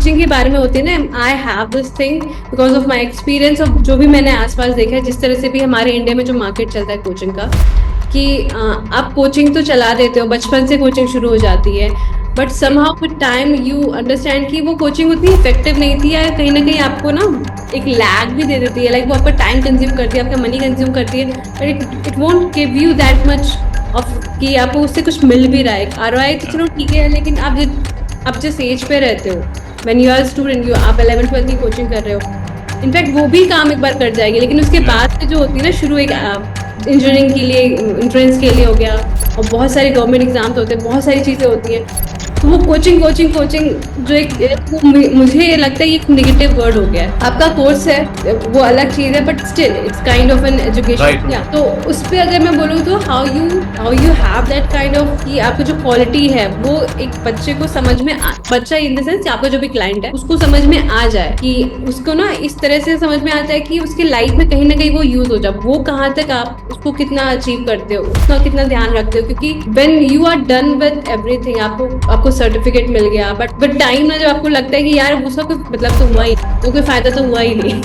Coaching के बारे में होती है ना, I have this thing because of my experience, और जो भी मैंने आसपास देखा है, जिस तरह से भी हमारे इंडिया में जो मार्केट चलता है कोचिंग का, कि आप कोचिंग तो चला देते हो, बचपन से कोचिंग शुरू हो जाती है, but somehow with time you understand कि वो कोचिंग उतनी इफेक्टिव नहीं थी, या कहीं ना कहीं आपको ना एक लैग भी दे देती है, लाइक वो आपका टाइम कंज्यूम करती है, आपका मनी कंज्यूम करती है, but it won't give you that much of कि आपको उससे कुछ मिल भी रहा है। ROI तो चलो ठीक है, लेकिन आप जिस एज पे रहते हो, व्हेन यू आर स्टूडेंट, आप 11th-12th की कोचिंग कर रहे हो, इनफैक्ट वो भी काम एक बार कर जाएगी, लेकिन उसके बाद से जो होती है ना, शुरू एक इंजीनियरिंग के लिए, एंट्रेंस के लिए हो गया, और बहुत सारे गवर्नमेंट एग्जाम्स होते हैं, बहुत सारी चीज़ें होती हैं, तो वो कोचिंग जो एक मुझे लगता है ये एक नेगेटिव वर्ड हो गया है। आपका कोर्स है वो अलग चीज़ है, but still it's kind of an education. तो उस पर अगर मैं बोलूँ तो how you have that kind of, कि आपकी जो क्वालिटी है वो एक बच्चे को समझ में बच्चा इन द सेंस आपका जो भी क्लाइंट है उसको समझ में आ जाए, कि उसको ना इस तरह से समझ में आ जाए कि उसकी लाइफ में कहीं ना कहीं वो यूज हो जाए, वो कहाँ तक आप उसको कितना अचीव करते हो, उसका कितना ध्यान रखते हो, क्योंकि when you are done with everything, आपको सर्टिफिकेट मिल गया, बट टाइम ना जब आपको लगता है कि यार उसका कोई मतलब तो हुआ ही, तो कोई फायदा तो हुआ ही नहीं,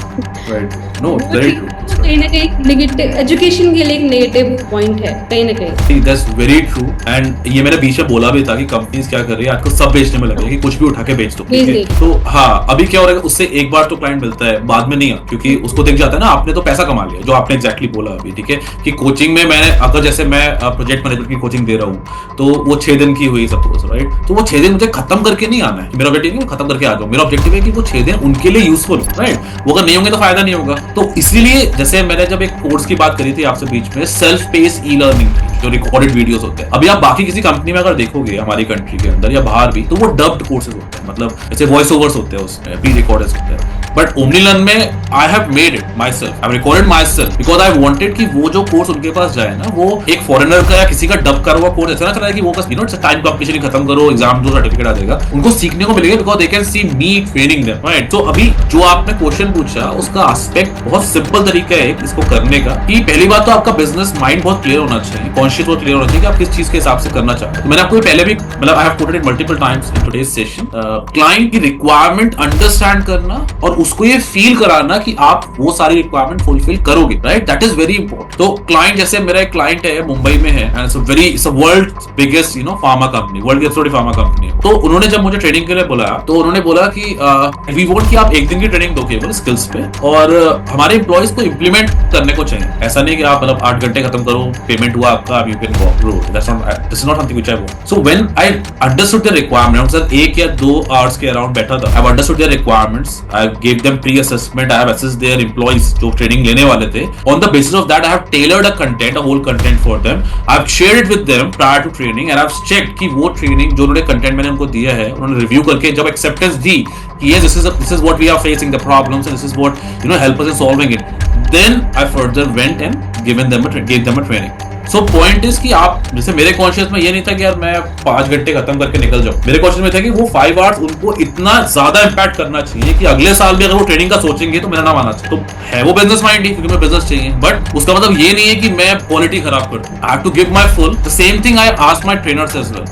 कहीं ना कहीं नेगेटिव, एजुकेशन के लिए एक नेगेटिव पॉइंट है कहीं ना कहीं। That's very true, and ये मैंने बीच में बोला भी था कि कंपनीज क्या कर रही है आजकल, सब बेचने में लगे हैं कि कुछ भी उठा के बेच दो, ठीक है? तो हाँ, अभी क्या हो रहा है, उससे एक बार तो क्लाइंट मिलता है, बाद में नहीं, क्योंकि उसको दिख जाता है ना आपने तो पैसा कमा लिया, जो आपने एग्जैक्टली बोला अभी, ठीक है, कि कोचिंग में मैंने अगर जैसे मैं प्रोजेक्ट मैनेजमेंट की कोचिंग दे रहा हूँ, तो वो 6 दिन की हुई सपोज, राइट, तो वो 6 दिन मुझे खत्म करके नहीं आना है, मेरा ऑब्जेक्टिव है खत्म करके आ जाऊँ, मेरा ऑब्जेक्टिव है कि वो 6 दिन उनके लिए यूजफुल, राइट, वो अगर नहीं होंगे तो फायदा नहीं होगा। तो इसलिए जैसे मैंने जब एक कोर्स की बात करी थी आपसे बीच में, सेल्फ पेस ई लर्निंग, जो रिकॉर्डेड वीडियोस होते हैं, अभी आप बाकी किसी कंपनी में अगर देखोगे हमारी कंट्री के अंदर या बाहर भी, तो वो डब्ड कोर्सेज होते हैं, मतलब जैसे वॉइस ओवर्स होते हैं, उसमें प्री रिकॉर्डेड होते हैं, बट ओमनीलर्न में I have made it my self, I have recorded my self, because I wanted कि वो जो कोर्स उनके पास जाए ना, वो एक फॉरेनर का या किसी का डब करा हुआ कोर्स ऐसा ना चला है कि वो बस टाइम कंपटीशन खत्म करो, एग्जाम दो, सर्टिफिकेट आ जाएगा, उनको सीखने को मिलेगा, because they can see me training them, right. तो अभी जो आपने क्वेश्चन पूछा, उसका एस्पेक्ट बहुत सिंपल तरीका है इसको करने का, कि पहली बात तो आपका बिजनेस माइंड बहुत क्लियर होना चाहिए, कॉन्शियस बहुत क्लियर होना चाहिए कि आप किस चीज के हिसाब से करना चाहते हैं। मैंने आपको पहले भी, मतलब I have coated it multiple times in today's session, client की रिक्वायरमेंट अंडरस्टैंड करना और उसको ये फील कराना कि आप वो सारी रिक्वायरमेंट फुलफिल करोगे, right, that is very important. तो क्लाइंट, जैसे मेरा एक क्लाइंट है मुंबई में है, and it's a world biggest pharma company, world की सबसे बड़ी फार्मा कंपनी है। तो उन्होंने जब मुझे ट्रेनिंग के लिए बुलाया, तो उन्होंने बोला कि वी वांट कि आप एक दिन की ट्रेनिंग दो केवल स्किल्स पे, और हमारे एम्प्लॉइज को इंप्लीमेंट करने को चाहिए, ऐसा नहीं कि आप मतलब 8 घंटे खत्म करो, पेमेंट हुआ आपका, you can go, that's not something which I want. So when I understood the requirement, sir 1 या 2 आवर्स के अराउंड बैठा था, I have understood their requirements, I gave them pre assessment, I have assessed their employees जो training लेने वाले थे, on the basis of that I have tailored a content, a whole content for them, I have shared it with them prior to training, and I have checked कि वो training जो उन्होंने content मैंने उनको दिया है, उन्होंने रिव्यू करके जब एक्सेप्टेंस दी कि yes, this is what we are facing the problems, and this is what help us in solving it, then I further went and gave them a training. So point is कि आप, जैसे मेरे conscious में ये नहीं था कि यार मैं 5 घंटे खत्म करके निकल जाऊं, मेरे कॉन्शियस में था कि वो 5 आवर्स उनको इतना ज्यादा इंपैक्ट करना चाहिए कि अगले साल भी अगर वो ट्रेनिंग का सोचेंगे तो मेरा नाम आना चाहिए। तो है वो बिजनेस माइंड ही, क्योंकि मैं बिजनेस चाहिए, बट उसका मतलब ये नहीं है कि मैं क्वालिटी खराब कर दूं। I have to give my full, the same thing I asked my trainers as well,